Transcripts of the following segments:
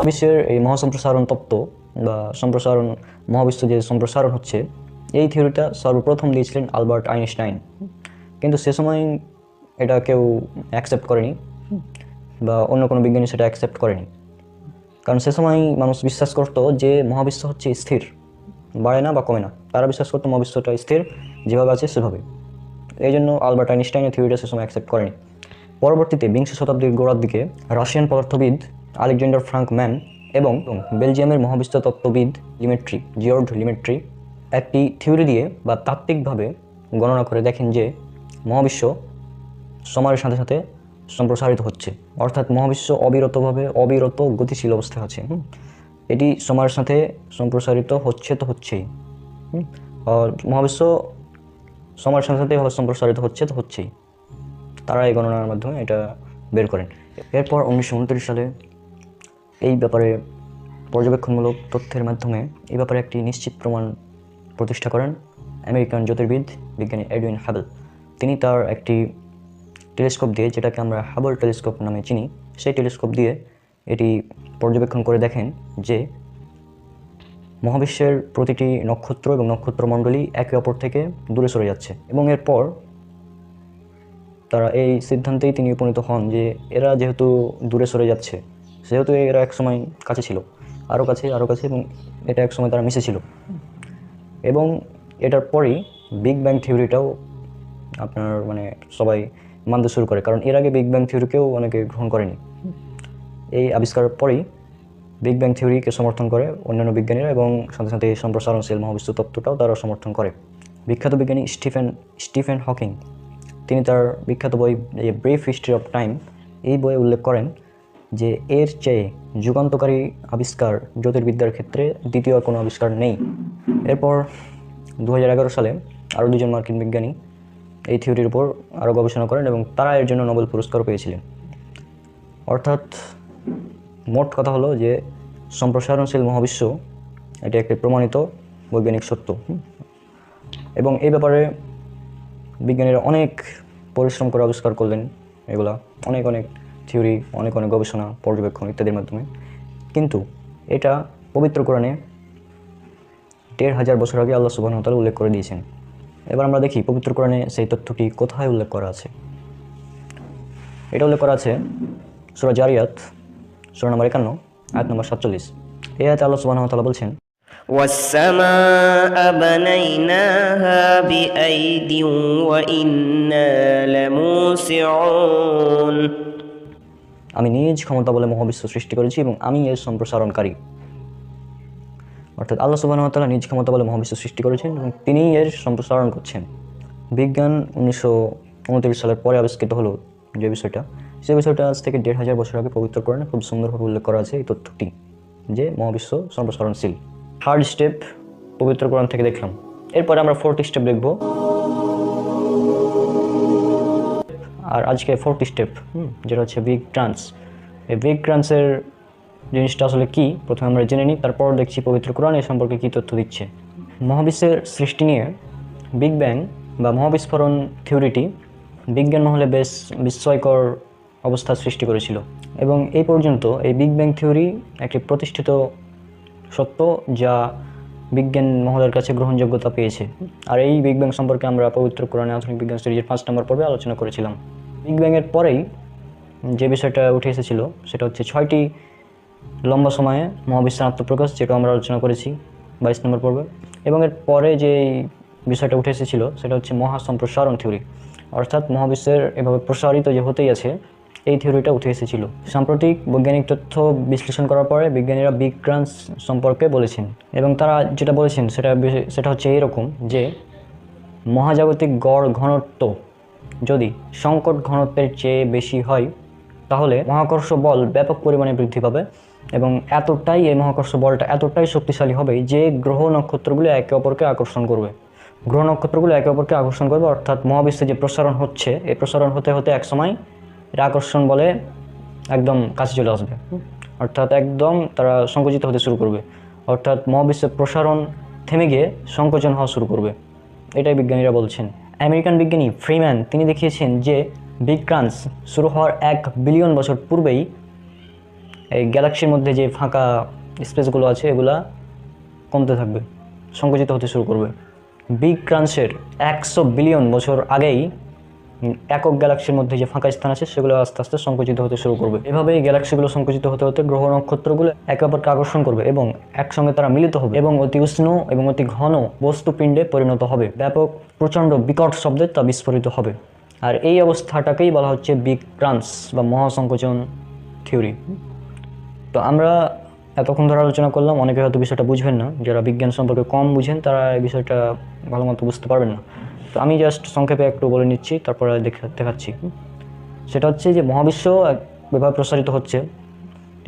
মহাবিশ্বের এই মহাসম্প্রসারণ তত্ত্ব বা সম্প্রসারণ মহাবিশ্ব যে সম্প্রসারণ হচ্ছে, এই থিওরিটা সর্বপ্রথম দিয়েছিলেন আলবার্ট আইনস্টাইন। কিন্তু সে সময় এটা কেউ অ্যাকসেপ্ট করেনি বা অন্য কোনো বিজ্ঞানী সেটা অ্যাকসেপ্ট করেনি, কারণ সে সময় মানুষ বিশ্বাস করতো যে মহাবিশ্ব হচ্ছে স্থির, বাড়ে না বা কমে না। তারা বিশ্বাস করতো মহাবিশ্বটা স্থির, যেভাবে আছে সেভাবে। এই জন্য আলবার্ট আইনস্টাইনের থিওরিটা সে সময় অ্যাকসেপ্ট করেনি। পরবর্তীতে বিংশ শতাব্দীর গোড়ার দিকে রাশিয়ান পদার্থবিদ আলেকজান্ডার ফ্রাঙ্কম্যান এবং বেলজিয়ামের মহাবিশ্ব তত্ত্ববিদ জিওর্জ লিমেট্রি একটি থিওরি দিয়ে বা তাত্ত্বিকভাবে গণনা করে দেখেন যে মহাবিশ্ব সময়ের সাথে সাথে সম্প্রসারিত হচ্ছে, অর্থাৎ মহাবিশ্ব অবিরত গতিশীল অবস্থায় আছে। এটি সময়ের সাথে সম্প্রসারিত হচ্ছে তো হচ্ছেই। আর মহাবিশ্ব সময়ের সাথে সাথে সম্প্রসারিত হচ্ছে তো হচ্ছেই। তারা এই গণনার মাধ্যমে এটা বের করেন। এরপর 1929 সালে এই ব্যাপারে পর্যবেক্ষণমূলক তথ্যের মাধ্যমে এই ব্যাপারে একটি নিশ্চিত প্রমাণ প্রতিষ্ঠা করেন আমেরিকান জ্যোতির্বিদ বিজ্ঞানী এডউইন হাবল। তিনি তার একটি টেলিস্কোপ দিয়ে, যেটাকে আমরা হাবল টেলিস্কোপ নামে চিনি, সেই টেলিস্কোপ দিয়ে এটি পর্যবেক্ষণ করে দেখেন যে মহাবিশ্বের প্রতিটি নক্ষত্র এবং নক্ষত্রমণ্ডলী একে অপর থেকে দূরে সরে যাচ্ছে। এবং এরপর তারা এই সিদ্ধান্তেই তিনি উপনীত হন যে এরা যেহেতু দূরে সরে যাচ্ছে, সেহেতু এরা একসময় কাছে ছিল, আরও কাছে, এবং এটা একসময় তারা মিশেছিল। এবং এটার পরেই বিগ ব্যাং থিওরিটাও আপনার সবাই মানতে শুরু করে, কারণ এর আগে বিগ ব্যাং থিওরিকেও অনেকে গ্রহণ করেনি। এই আবিষ্কারের পরেই বিগ ব্যাং থিওরিকে সমর্থন করে অন্যান্য বিজ্ঞানীরা, এবং সাথে সাথে সম্প্রসারণশীল মহাবিশ্ব তত্ত্বটাও তারা সমর্থন করে। বিখ্যাত বিজ্ঞানী স্টিফেন হকিং তিনি তার বিখ্যাত বই ব্রিফ হিস্ট্রি অফ টাইম, এই বইয়ে উল্লেখ করেন যে এর চেয়ে যুগান্তকারী আবিষ্কার জ্যোতির্বিদ্যার ক্ষেত্রে দ্বিতীয় কোনো আবিষ্কার নেই। এরপর 2011 সালে আরও দুজন মার্কিন বিজ্ঞানী এই থিওরির উপর আরও গবেষণা করেন এবং তারা এর জন্য নোবেল পুরস্কারও পেয়েছিলেন। অর্থাৎ মোট কথা হলো যে সম্প্রসারণশীল মহাবিশ্ব এটি একটি প্রমাণিত বৈজ্ঞানিক সত্য, এবং এই ব্যাপারে বিজ্ঞানীরা অনেক পরিশ্রম করে আবিষ্কার করলেন এগুলা, অনেক থিওরি, অনেক গবেষণা, পর্যবেক্ষণ ইত্যাদির মাধ্যমে। কিন্তু এটা পবিত্র কোরআনে 1500 বছর আগে আল্লাহ সুবহানাহু ওয়া তাআলা উল্লেখ করে দিয়েছেন। এবার আমরা দেখি পবিত্র কোরআনে সেই তথ্যটি কোথায় উল্লেখ করা আছে। এটা উল্লেখ করা আছে সূরা জারিয়াত সূরা নম্বর 51 আয়াত নম্বর 47। এই আয়াতে আল্লাহ সুবহানাহু ওয়া তাআলা বলছেন, والسماء بنيناها بأيد وإنا لموسعون। আমি নিজ ক্ষমতা বলে মহাবিশ্ব সৃষ্টি করেছি এবং আমি এর সম্প্রসারণকারী। অর্থাৎ আল্লাহ সুবহানাহু ওয়া তাআলা নিজ ক্ষমতা বলে মহাবিশ্ব সৃষ্টি করেছেন এবং তিনি এর সম্প্রসারণ করছেন। বিজ্ঞান 1929 সালের পরে আবিষ্কৃত হলো যে বিষয়টা, সেই বিষয়টা আজ থেকে 1500 বছর আগে পবিত্র কোরআনে খুব সুন্দরভাবে উল্লেখ করা আছে এই তথ্যটি, যে মহাবিশ্ব সম্প্রসারণশীল। থার্ড স্টেপ পবিত্র কোরআন থেকে দেখলাম। এরপরে আমরা ফোর্থ স্টেপ দেখব, আর আজকে ফোর্থ স্টেপ যেটা হচ্ছে বিগ ট্রান্স। এই বিগ ট্রান্সের জিনিসটা আসলে কি প্রথমে আমরা জেনে নিই, তারপর দেখছি পবিত্র কোরআন এ সম্পর্কে কী তথ্য দিচ্ছে। মহাবিশ্বের সৃষ্টি নিয়ে বিগ ব্যাং বা মহাবিস্ফোরণ থিওরিটি বিজ্ঞান মহলে বেশ বিস্ময়কর অবস্থা সৃষ্টি করেছিল, এবং এই পর্যন্ত এই বিগ ব্যাং থিওরি একটি প্রতিষ্ঠিত সত্য যা বিজ্ঞান মহলের কাছে গ্রহণযোগ্যতা পেয়েছে। আর এই বিগ ব্যাং সম্পর্কে আমরা পবিত্র কোরআনে আধুনিক বিজ্ঞান সিরিজের 5 নম্বর পর্বে আলোচনা করেছিলাম। বিগ ব্যাংয়ের পরেই যে বিষয়টা উঠে এসেছিল সেটা হচ্ছে 6টি লম্বা সময়ে মহাবিশ্বের আত্মপ্রকাশ, যেটা আমরা আলোচনা করেছি 22 নম্বর পর্বে। এবং এর পরে যে বিষয়টা উঠে এসেছিল সেটা হচ্ছে মহাসম্প্রসারণ থিওরি, অর্থাৎ মহাবিশ্বের এভাবে প্রসারিত যে হতেই আছে এই থিওরিটা উঠে এসেছিল। সাম্প্রতিক বৈজ্ঞানিক তথ্য বিশ্লেষণ করার পরে বিজ্ঞানীরা বিগ ট্রান্স সম্পর্কে বলেছেন, এবং তারা যেটা বলেছেন সেটা হচ্ছে এইরকম যে মহাজাগতিক গড় ঘনত্ব যদি সংকট ঘনত্বের চেয়ে বেশি হয় তাহলে মহাকর্ষ বল ব্যাপক পরিমাণে বৃদ্ধি পাবে, এবং এই মহাকর্ষ বলটা এতটাই শক্তিশালী হবে যে গ্রহ নক্ষত্রগুলো একে অপরকে আকর্ষণ করবে। অর্থাৎ মহাবিশ্বে যে প্রসারণ হচ্ছে, এই প্রসারণ হতে হতে একসময় এর আকর্ষণ বলে একদম কাছে চলে আসবে, অর্থাৎ একদম তারা সংকুচিত হতে শুরু করবে, অর্থাৎ মহাবিশ্বের প্রসারণ থেমে গিয়ে সংকোচন হওয়া শুরু করবে। এটাই বিজ্ঞানীরা বলছেন। আমেরিকান বিজ্ঞানী ফ্রিম্যান তিনি দেখিয়েছেন যে বিগ ট্রান্স শুরু হওয়ার 1 বিলিয়ন বছর পূর্বেই এই গ্যালাক্সির মধ্যে যে ফাঁকা স্পেসগুলো আছে এগুলা কমতে থাকবে, সংকুচিত হতে শুরু করবে। বিগ ক্রাঞ্চের 100 বিলিয়ন বছর আগেই একক গ্যালাক্সির মধ্যে যে ফাঁকা স্থান আছে সেগুলো আস্তে আস্তে সংকুচিত হতে শুরু করবে। এভাবে এই গ্যালাক্সিগুলো সংকুচিত হতে হতে গ্রহ নক্ষত্রগুলো একে অপরকে আকর্ষণ করবে এবং একসঙ্গে তারা মিলিত হবে এবং অতি উষ্ণ এবং অতি ঘন বস্তুপিণ্ডে পরিণত হবে। ব্যাপক প্রচণ্ড বিকট শব্দে তা বিস্ফোরিত হবে। আর এই অবস্থাটাকেই বলা হচ্ছে বিগ ক্রাঞ্চ বা মহাসংকোচন থিওরি। তো আমরা এতক্ষণ ধরে আলোচনা করলাম, অনেকে হয়তো বিষয়টা বুঝবেন না, যারা বিজ্ঞান সম্পর্কে কম বুঝেন তারা এই বিষয়টা ভালো মতো বুঝতে পারবেন না। তো আমি জাস্ট সংক্ষেপে একটু বলে নিচ্ছি, তারপরে দেখাচ্ছি। সেটা হচ্ছে যে মহাবিশ্ব এভাবে প্রসারিত হচ্ছে,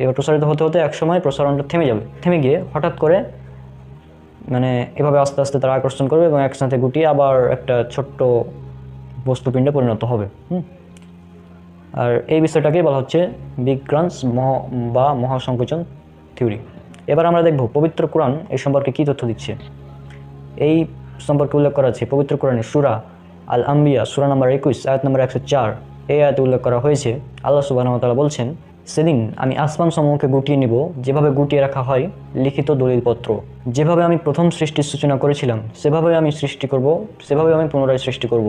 এবার প্রসারিত হতে হতে একসময় প্রসারণটা থেমে যাবে, থেমে গিয়ে হঠাৎ করে মানে এভাবে আস্তে আস্তে তারা আকর্ষণ করবে এবং একসাথে গুটিয়ে আবার একটা ছোট্ট বস্তুপিণ্ডে পরিণত হবে। আর এই বিষয়টাকেই বলা হচ্ছে বিগ ক্রাঞ্চ বা মহাসংকোচন থিওরি। এবার আমরা দেখব পবিত্র কোরআন এই সম্পর্কে কী তথ্য দিচ্ছে। এই সম্পর্কে উল্লেখ করা আছে পবিত্র কোরআনে সূরা আল আম্বিয়া সূরা নম্বর 21 আয়াত নম্বর 104। এই আয়াতে উল্লেখ করা হয়েছে, আল্লাহ সুবহানাহু ওয়া তাআলা বলছেন, সেদিন আমি আসমান সমূহকে গুটিয়ে নিব যেভাবে গুটিয়ে রাখা হয় লিখিত দলিলপত্র। যেভাবে আমি প্রথম সৃষ্টির সূচনা করেছিলাম সেভাবে আমি সৃষ্টি করব, সেভাবে আমি পুনরায় সৃষ্টি করব।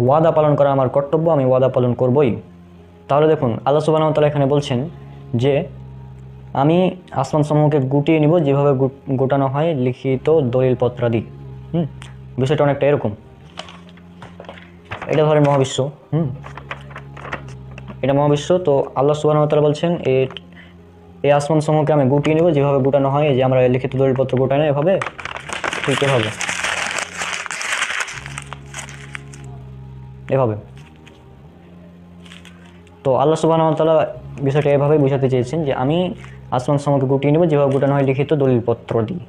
ওয়াদা পালন করা আমার কর্তব্য, আমি ওয়াদা পালন করবই। তাহলে দেখুন আল্লাহ সুবহানাহু ওয়া তাআলা এখানে বলছেন যে আমি আসমান সমূহকে গুটিয়ে নিব যেভাবে গোটানো হয় লিখিত দলিলপত্রাদি। বিষয়টা অনেকটা এরকম। এটা ধরেন মহাবিশ্ব, এটা মহাবিশ্ব। তো আল্লাহ সুবহানাহু ওয়া তাআলা বলছেন এই আসমান সমূহকে আমি গুটিয়ে নিব যেভাবে গোটানো হয়, যে আমরা লিখিত দলিলপত্র গোটাই না এভাবে, ঠিক এভাবে এভাবে। তো আল্লাহ সুবহানাহু ওয়া তাআলা বিষয়টা এভাবেই বোঝাতে চেয়েছেন যে আমি আসমান সমূহকে গুটিয়ে নেব যেভাবে গোটানো হয় লিখিত দলিলপত্র দিই।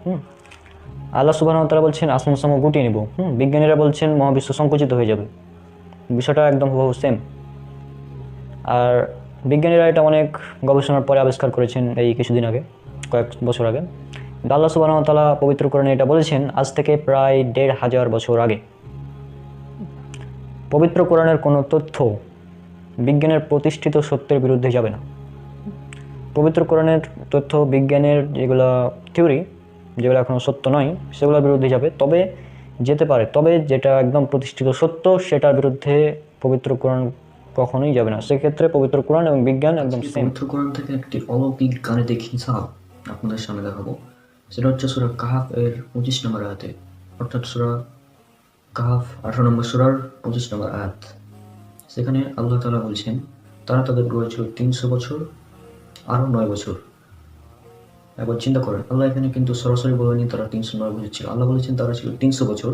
আল্লাহ সুবহানাহু ওয়া তাআলা বলছেন আসমান সমূহ গুটিয়ে নেব, বিজ্ঞানীরা বলছেন মহাবিশ্ব সংকুচিত হয়ে যাবে। বিষয়টা একদম হুবহু সেম। আর বিজ্ঞানীরা এটা অনেক গবেষণার পরে আবিষ্কার করেছেন এই কিছুদিন আগে, কয়েক বছর আগে। আল্লাহ সুবহানাহু ওয়া তাআলা পবিত্র কোরআনে এটা বলেছেন আজ থেকে প্রায় ১৫০০ বছর আগে। পবিত্র কোরআনের কোনো তথ্য বিজ্ঞানের প্রতিষ্ঠিত সত্যের বিরুদ্ধে যাবে না। পবিত্র কোরআনের তথ্য বিজ্ঞানের যেগুলো থিওরি, যেগুলো এখনও সত্য নয়, সেগুলোর বিরুদ্ধে যাবে, তবে যেতে পারে। তবে যেটা একদম প্রতিষ্ঠিত সত্য সেটার বিরুদ্ধে পবিত্র কোরআন কখনোই যাবে না। সেক্ষেত্রে পবিত্র কোরআন এবং বিজ্ঞান একদম সেম। পবিত্র কোরআন থেকে একটি অলৌকিক গাণিতিক হিসাব আপনাদের সামনে দেখাবো। সেটা হচ্ছে সূরা কাহাফ এর 25 নম্বর আয়াতে, অর্থাৎ সূরা কাহাফ 18 নম্বর সূরার 25 নম্বর আয়াত। সেখানে আল্লাহ তাআলা বলছেন তারা তাদের গড়ে ছিল 300 বছর আরও 9 বছর। একবার চিন্তা করেন, আল্লাহ এখানে কিন্তু সরাসরি বলেনি তারা 309 বছর ছিল, আল্লাহ বলেছেন তারা ছিল 300 বছর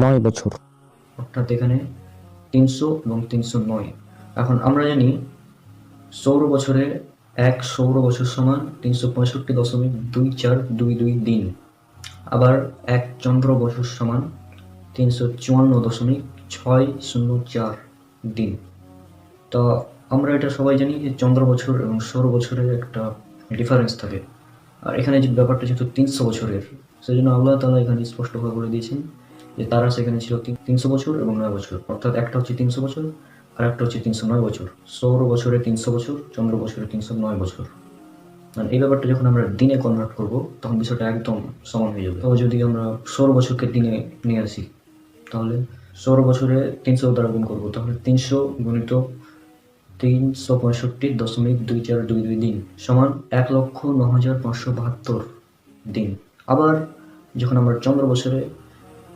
9 বছর, অর্থাৎ এখানে 300 এবং 309। এখন আমরা জানি সৌর বছরে 1 সৌর বছর সমান 365.2422 দিন, আবার 1 চন্দ্র বছর সমান 354.604 দিন। তো আমরা এটা সবাই জানি যে চন্দ্র বছর এবং সৌর বছরের একটা ডিফারেন্স থাকে। আর এখানে যে ব্যাপারটা যেহেতু 300 বছরের, সেজন্য আল্লাহ তাআলা এখানে স্পষ্টভাবে বলে দিয়েছেন যে তারা সেখানে ছিল 300 বছর এবং 9 বছর, অর্থাৎ একটা হচ্ছে 300 বছর আর একটা হচ্ছে 309 বছর। সৌর বছরে 300 বছর, চন্দ্র বছরে 309 বছর। মানে এই ব্যাপারটা যখন আমরা দিনে কনভার্ট করব তখন বিষয়টা একদম সমান হয়ে যাবে। তবে যদি আমরা সৌর বছরকে দিনে নিয়ে আসি, তাহলে সৌর বছরে 300 দ্বারা গুণ করবো, তাহলে 300 গুণিত 365.2422 দিন সমান 1,09,572 দিন। আবার যখন আমরা চন্দ্র বছরে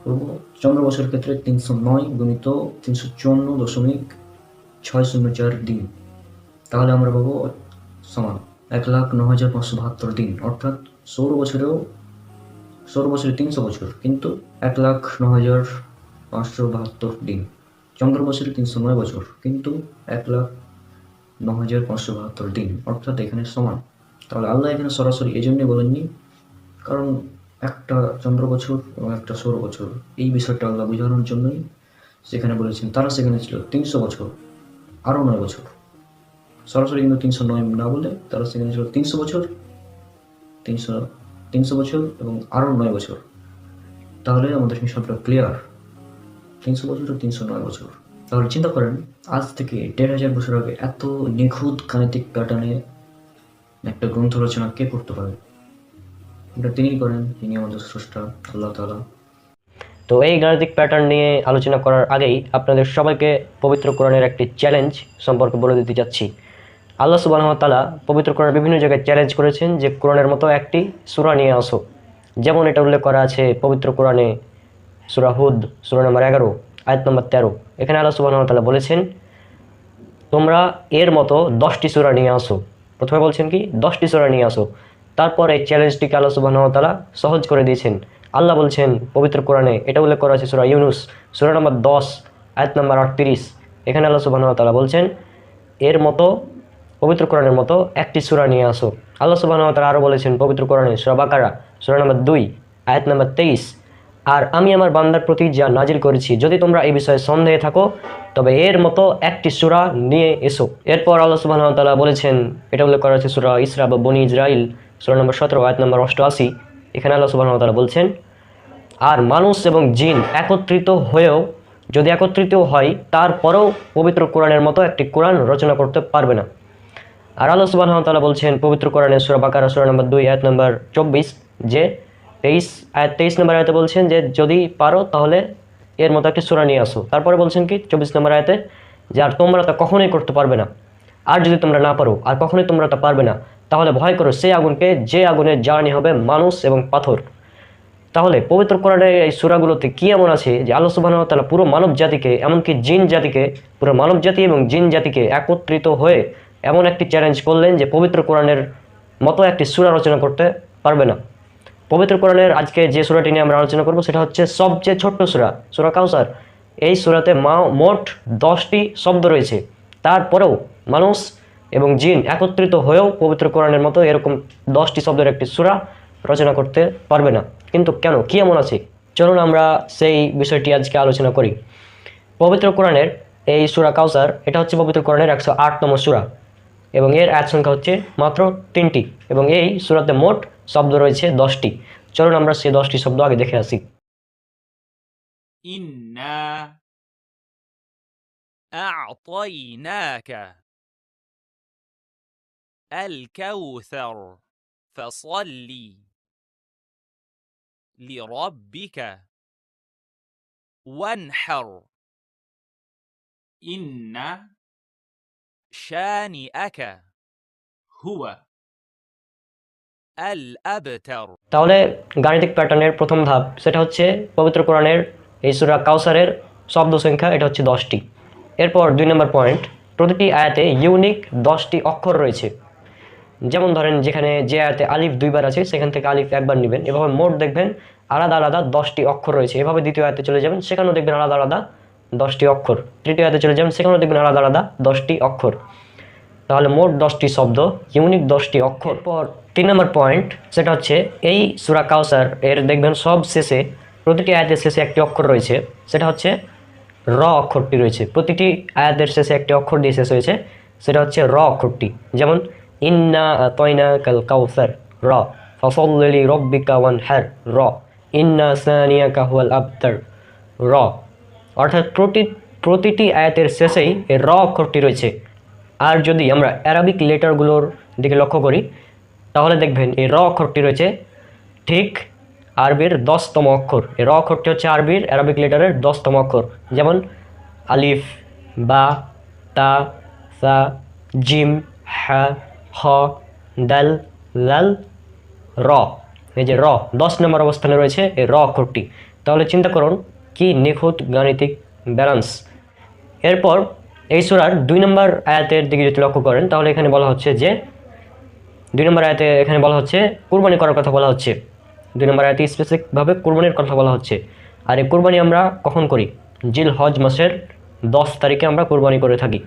করবো, চন্দ্র বছরের ক্ষেত্রে 309 গুণিত 354.604 দিন, তাহলে আমরা পাবো সমান 1,09,572 দিন। অর্থাৎ সৌর বছরে 300 বছর, কিন্তু 1,09,572 দিন। চন্দ্র বছরে 309 বছর, কিন্তু 1,09,572 দিন, অর্থাৎ এখানে সমান। তাহলে আল্লাহ এখানে সরাসরি এই জন্যই বলেননি, কারণ একটা চন্দ্র বছর এবং একটা সৌর বছর, এই বিষয়টা আল্লাহ বোঝানোর জন্যই সেখানে বলেছেন তারা সেখানে ছিল 300 বছর আরও 9 বছর। সরাসরি কিন্তু 309 না বলে তারা সেখানে ছিল 300 বছর, 300 বছর এবং আরও 9 বছর। তাহলে আমাদের হিসাবটা ক্লিয়ার, 300 বছর ও 309 বছর। তাহলে চিন্তা করেন আজ থেকে 1500 বছর আগে এত নিখুঁত গাণিতিক প্যাটার্নে একটা গ্রন্থ রচনা কে করতে পারে? এটা তিনিই করেন, তিনি আমাদের স্রষ্টা আল্লাহ তাআলা। তো এই গাণিতিক প্যাটার্ন নিয়ে আলোচনা করার আগেই আপনাদের সবাইকে পবিত্র কোরআনের একটি চ্যালেঞ্জ সম্পর্কে বলে দিতে যাচ্ছি। আল্লাহ সুবহানাহু ওয়া তাআলা পবিত্র কোরআনের বিভিন্ন জায়গায় চ্যালেঞ্জ করেছেন যে কোরআনের মতো একটি সূরা নিয়ে আসো। যেমন এটা উল্লেখ করা আছে পবিত্র কোরআনে সূরা হুদ সূরা নম্বর 11 আয়াত নম্বর 13। এখানে আল্লাহ সুবহানাহু ওয়া তাআলা বলেছেন তোমরা এর মতো 10টি সূরা নিয়ে আসো। প্রথমে বলছেন কি 10টি সূরা নিয়ে আসো, তারপর এই চ্যালেঞ্জটিকে আল্লাহ সুবহানাহু ওয়া তাআলা সহজ করে দিয়েছেন। আল্লাহ বলছেন পবিত্র কোরআনে, এটা উল্লেখ করা আছে সূরা ইউনুস সূরা নম্বর 10 আয়াত নম্বর 38। এখানে আল্লাহ সুবহানাহু ওয়া তাআলা বলছেন এর মতো পবিত্র কোরআনের মতো একটি সূরা নিয়ে আসো। আল্লাহ সুবহানাহু ওয়া তাআলা আরও বলেছেন পবিত্র কোরআনে সূরা বাকারা সূরা নম্বর 2 আয়াত নম্বর 23, আর আমি আমার বান্দার প্রতি যা নাজিল করেছি যদি তোমরা এই বিষয়ে সন্দেহে থাকো তবে এর মতো একটি সূরা নিয়ে এসো। এরপর আল্লাহ সুবহানাহু ওয়া তাআলা বলেছেন, এটা উল্লেখ করা আছে সূরা ইসরা বা বনি ইসরাইল সূরা নম্বর 17 আয়াত নম্বর 88। এখানে আল্লাহ সুবহানাহু ওয়া তাআলা বলছেন আর মানুষ এবং জিন যদি একত্রিত হয় তারপরেও পবিত্র কোরআনের মতো একটি কোরআন রচনা করতে পারবে না। আর আল্লাহ সুবহানাহু ওয়া তাআলা বলছেন পবিত্র কোরআনে সূরা বাকারা সূরা নম্বর 2 আয়াত নম্বর 24 যে 23 নম্বর আয়াতে বলছেন যে যদি পারো তাহলে এর মতো একটি সূরা নিয়ে আসো। তারপরে বলছেন কি 24 নম্বর আয়াতে যে আর তোমরা তা কখনোই করতে পারবে না, আর যদি তোমরা না পারো আর কখনোই তোমরা তা পারবে না তাহলে ভয় করো সেই আগুনকে যে আগুনের জ্বালানি হবে মানুষ এবং পাথর। তাহলে পবিত্র কোরআনের এই সূরাগুলোতে কি এমন আছে যে আল্লাহ সুবহানাহু ওয়া তাআলা পুরো মানব জাতিকে, এমনকি জিন জাতিকে, পুরো মানব জাতি এবং জিন জাতিকে একত্রিত হয়ে এমন একটি চ্যালেঞ্জ করলেন যে পবিত্র কোরআনের মতো একটি সূরা রচনা করতে পারবে না। পবিত্র কোরআনের আজকে যে সূরাটি নিয়ে আমরা আলোচনা করব সেটা হচ্ছে সবচেয়ে ছোট্ট সূরা, সূরা কাউসার। এই সূরাতে মোট 10টি শব্দ রয়েছে, তারপরেও মানুষ এবং জিন একত্রিত হয়েও পবিত্র কোরআনের মতো এরকম 10টি শব্দের একটি সূরা রচনা করতে পারবে না। কিন্তু কেন, কি এমন আছে? চলুন আমরা সেই বিষয়টি আজকে আলোচনা করি। পবিত্র কোরআনের এই সূরা কাউসার, এটা হচ্ছে পবিত্র কোরআনের 108 নম্বর সূরা এবং এর আয়াত সংখ্যা হচ্ছে মাত্র 3টি এবং এই সূরাতে মোট শব্দ রয়েছে 10টি। চলুন আমরা সেই 10টি শব্দ আগে দেখে আসি। إنا أعطيناك الكوثر فصل لربك وانحر إن شانئك هو الأبتر। তাহলে গাণিতিক প্যাটার্নের প্রথম ধাপ সেটা হচ্ছে পবিত্র কোরআনের এই সূরা কাউসারের শব্দ সংখ্যা, এটা হচ্ছে 10টি। এরপর 2 নম্বর পয়েন্ট, প্রতিটি আয়াতে ইউনিক 10টি অক্ষর রয়েছে। যেমন ধরেন যেখানে যে আয়াতে আলিফ 2 বার আছে সেখান থেকে আলিফ একবার নেবেন, এভাবে মোট দেখবেন আলাদা আলাদা 10টি অক্ষর রয়েছে। এভাবে দ্বিতীয় আয়াতে চলে যাবেন, সেখানেও দেখবেন আলাদা আলাদা 10টি অক্ষর। তৃতীয় আয়াতে চলে যাবেন, সেখানেও দেখবেন আলাদা আলাদা 10টি অক্ষর। তাহলে মোট 10টি শব্দ, ইউনিক 10টি অক্ষর। পর 3 নম্বর পয়েন্ট সেটা হচ্ছে এই সূরা কাউসার এর দেখবেন সব শেষে, প্রতিটি আয়াতের শেষে একটি অক্ষর রয়েছে, সেটা হচ্ছে র অক্ষরটি রয়েছে। প্রতিটি আয়াতের শেষে একটি অক্ষর দিয়ে শেষ হয়েছে, সেটা হচ্ছে র অক্ষরটি। যেমন ইন্না আতাইনাকাল কাউসার র, ফাসাল্লি লিরাব্বিকা ওয়ানহার র, ইন্না সানিয়াকা হুয়াল আবতার র। অর্থাৎ প্রতিটি আয়াতের শেষেই এই র অক্ষরটি রয়েছে। আর যদি আমরা অ্যারাবিক লেটারগুলোর দিকে লক্ষ্য করি তাহলে দেখবেন এই র অক্ষরটি রয়েছে ঠিক আরবির 10তম অক্ষর। এই র অক্ষরটি হচ্ছে আরবির অ্যারাবিক লেটারের 10তম অক্ষর। যেমন আলিফ, বা, তা, সা, জিম, হা, হ, দাল, লাল, র। এই যে র 10 নম্বর অবস্থানে রয়েছে এই র অক্ষরটি। তাহলে চিন্তা করুন কি নিখুঁত গাণিতিক ব্যালেন্স। এরপর এই সূরার 2 নম্বর আয়াতের দিকে যদি লক্ষ্য করেন তাহলে এখানে বলা হচ্ছে যে 2 নম্বর আয়াতে এখানে বলা হচ্ছে কুরবানি করার কথা বলা হচ্ছে। 2 নম্বর আয়াতে স্পেসিফিকভাবে কুরবানির কথা বলা হচ্ছে। আর এই কুরবানি আমরা কখন করি? জিল হজ মাসের 10 তারিখে আমরা কুরবানি করে থাকি।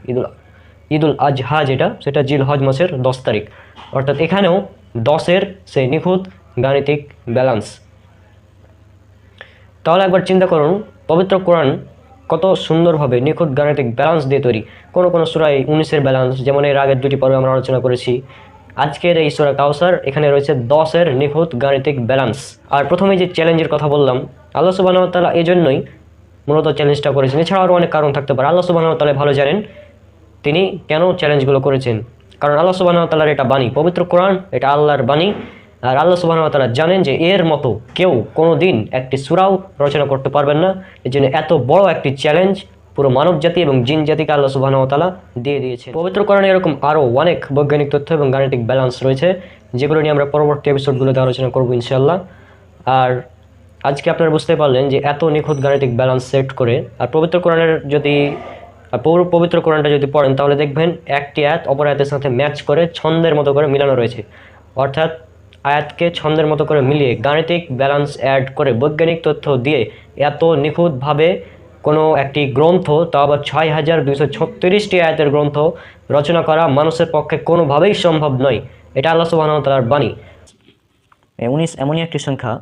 ঈদুল আজহা যেটা, সেটা জিল হজ মাসের 10 তারিখ। অর্থাৎ এখানেও 10-এর সেই নিখুঁত গাণিতিক ব্যালেন্স। তাহলে একবার চিন্তা করুন পবিত্র কোরআন কত সুন্দরভাবে নিখুঁত গাণিতিক ব্যালেন্স দিয়ে তৈরি। কোনো সূরায় 19-এর ব্যালেন্স, যেমন এর আগের 2টি পর্বে আমরা আলোচনা করেছি। আজকের এই সূরা কাউসার এখানে রয়েছে 10-এর নিখুঁত গাণিতিক ব্যালেন্স। আর প্রথমে যে চ্যালেঞ্জের কথা বললাম, আল্লাহ সুবহানাহু ওয়া তাআলা এই জন্যই মূলত চ্যালেঞ্জটা করেছেন। এছাড়াও আরও অনেক কারণ থাকতে পারে, আল্লাহ সুবহানাহু ওয়া তাআলা ভালো জানেন তিনি কেন চ্যালেঞ্জগুলো করেছেন। কারণ আল্লাহ সুবহানাহু ওয়া তাআলার এটা বাণী, পবিত্র কোরআন এটা আল্লাহর বাণী। আর আল্লাহ সুবহানাহু ওয়া তাআলা জানেন যে এর মতো কেউ কোনোদিন একটি সূরাও রচনা করতে পারবেন না। এই জন্য এত বড় একটি চ্যালেঞ্জ পুরো মানব জাতি এবং জিন জাতিকে আল্লাহ সুবহানাহু ওয়া তাআলা দিয়ে দিয়েছে। পবিত্র কোরআনে এরকম আরও অনেক বৈজ্ঞানিক তথ্য এবং গাণিতিক ব্যালেন্স রয়েছে, যেগুলো নিয়ে আমরা পরবর্তী এপিসোডগুলোতে আলোচনা করবো ইনশাআল্লাহ। আর আজকে আপনারা বুঝতে পারলেন যে এত নিখুঁত গাণিতিক ব্যালেন্স সেট করে, আর পবিত্র কোরআনের যদি পবিত্র কোরআনটা যদি পড়েন তাহলে দেখবেন একটি আয়াত অপর আয়াতের সাথে ম্যাচ করে ছন্দের মতো করে মিলানো রয়েছে। অর্থাৎ আয়াতকে ছন্দের মতো করে মিলিয়ে গাণিতিক ব্যালেন্স অ্যাড করে বৈজ্ঞানিক তথ্য দিয়ে এত নিখুঁতভাবে কোনো একটি গ্রন্থ, তাও আবার ৬,২৩৬টি আয়াতের গ্রন্থ রচনা করা মানুষের পক্ষে কোনোভাবেই সম্ভব নয়। এটা আল্লাহ সুবহানাহু ওয়া তাআলার বাণী। 19 এমনই একটি সংখ্যা